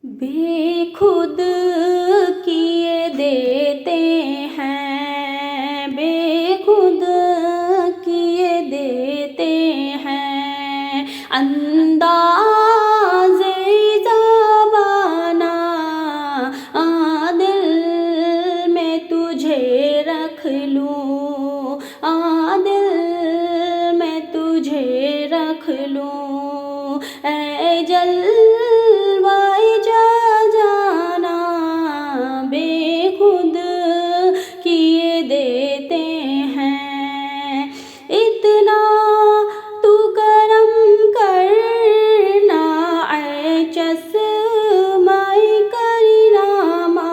बेखुद किए देते हैं, बेखुद किए देते हैं। अंदाज़े ज़बाना दिल में तुझे रख लूँ, दिल में तुझे रख लूँ। ऐ जलवाए जा जाना, बेखुद किए देते हैं। इतना तू करम करना, ऐ चश्माए करीनामा,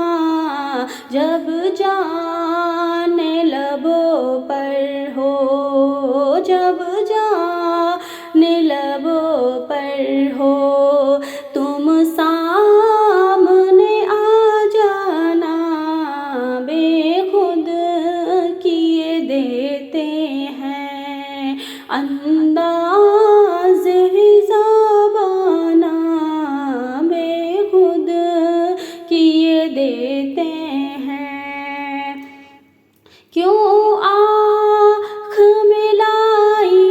जब जाने लबों पर हो, जब जाने लबों पर हो, तुम सामने आ जाना, बेखुद किए देते हैं। अंदाज़े ज़बाना बेखुद किए देते हैं। क्यों आँख मिलाई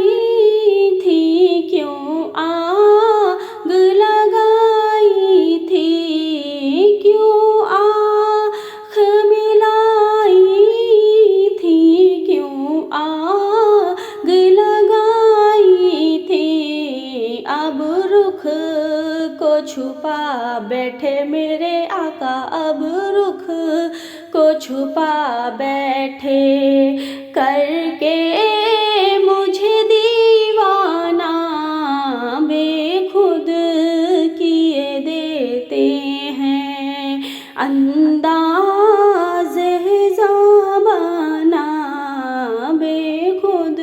थी, क्यों आग लगाई थी, क्यों आँख मिलाई थी, क्यों आग लगाई थी। अब रुख को छुपा बैठे मेरे आका, अब रुख को छुपा बैठे, करके मुझे दीवाना, बेखुद किए देते हैं। अंदाज़े ज़बाना बेखुद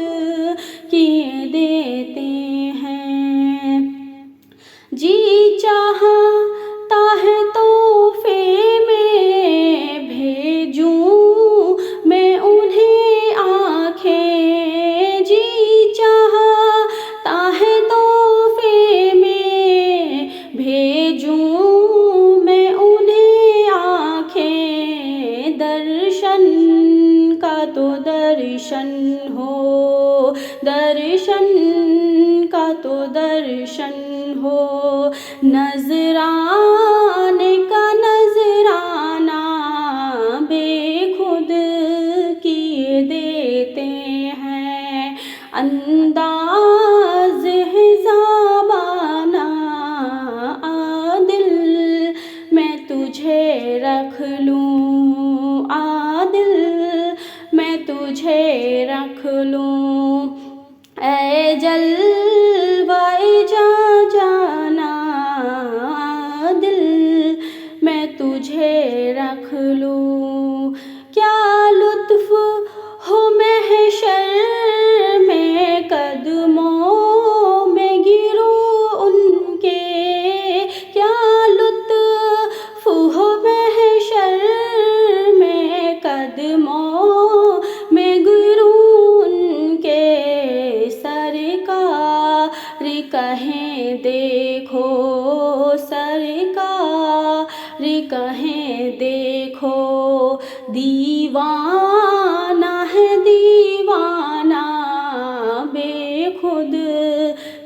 किए देते हैं। जी चाहता है तोहफे में भेजूं मैं उन्हें आँखें, जी चाहता है तोहफे में भेजूं मैं उन्हें आँखें। दर्शन का तो दर्शन हो, दर्शन का तो दर्शन हो, नजराने का नजराना बेखुद किए देते हैं। अंदाज़े ज़बाना दिल मैं तुझे रख लूँ, दिल मैं तुझे रख लूँ। ऐ जलवाए जा जाना, दिल मैं तुझे रख लूँ। क्या लुत्फ़ हो महशर में, कदमों में गिरूं उनके, क्या लुत्फ़ हो महशर में, कदमों में गिरूं उनके। सरकार कहें देखो, सरकार कहें देखो, दीवाना है दीवाना बेखुद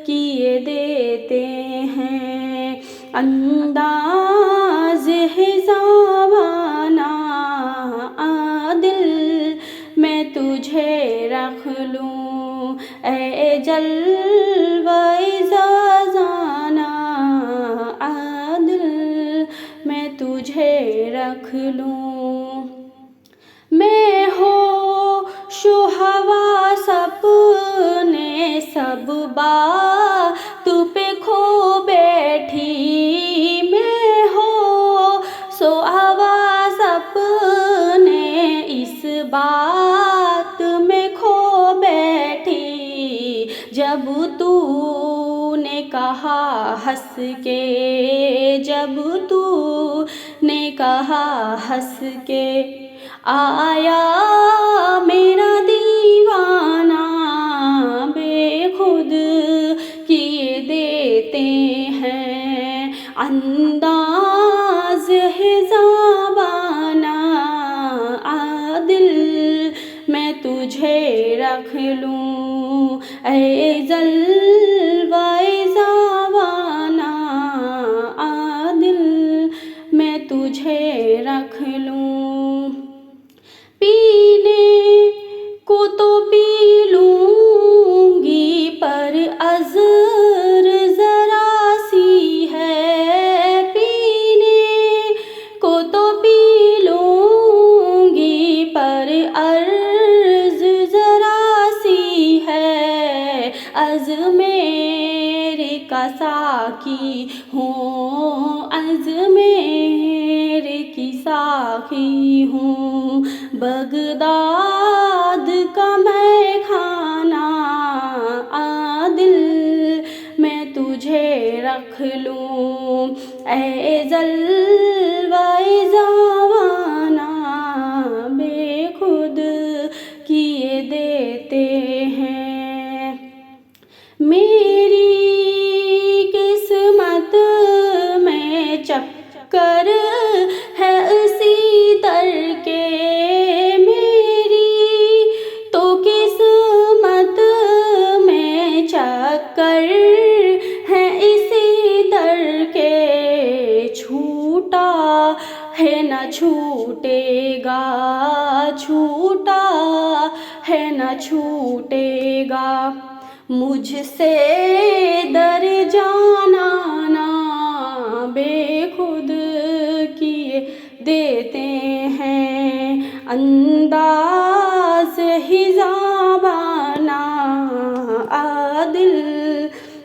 किए देते हैं। अंदाज़े ज़बाना दिल मैं तुझे रख लूँ। ऐ जलवाए ज़बाना दिल मैं तुझे रख लूँ। मैं होशो हवा सपने सब बात पे खो बैठी, मैं होशो हवा सपने इस बात में खो बैठी। जब तूने कहा हंस के, जब तूने कहा हंस के, आया मेरा दीवाना बेखुद किए देते हैं। अंदाज़े लूं। ऐ जलवाए ज़ावाना आदिल मैं तुझे रख लूं। पीने को तो पी लूंगी पर अज़र ज़रा सी है। पीने को तो पी लूंगी पर अर्ज़ ज़रा सी है। अज़मेर का साकी हूँ, अज़मेर की साकी हूँ। बगदाद का मैं खाना आदिल मैं तुझे रख लूं। ऐ जलवाए ज़ावाना बेखुद किए देते हैं। मेरी किस्मत में चक्कर है इसी दर के। मेरी तो किस्मत में चक्कर है इसी दर के। छूटा है न छूटेगा, छूटा है न छूटेगा। मुझसे दर जाना ना बेखुद किए देते हैं। अंदाज़ ही ज़बाना आदिल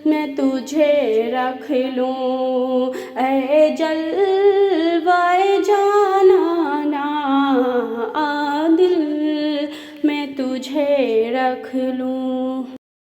मैं तुझे रख लूं। ऐ जलवाए जाना आदिल मैं तुझे रख लूं।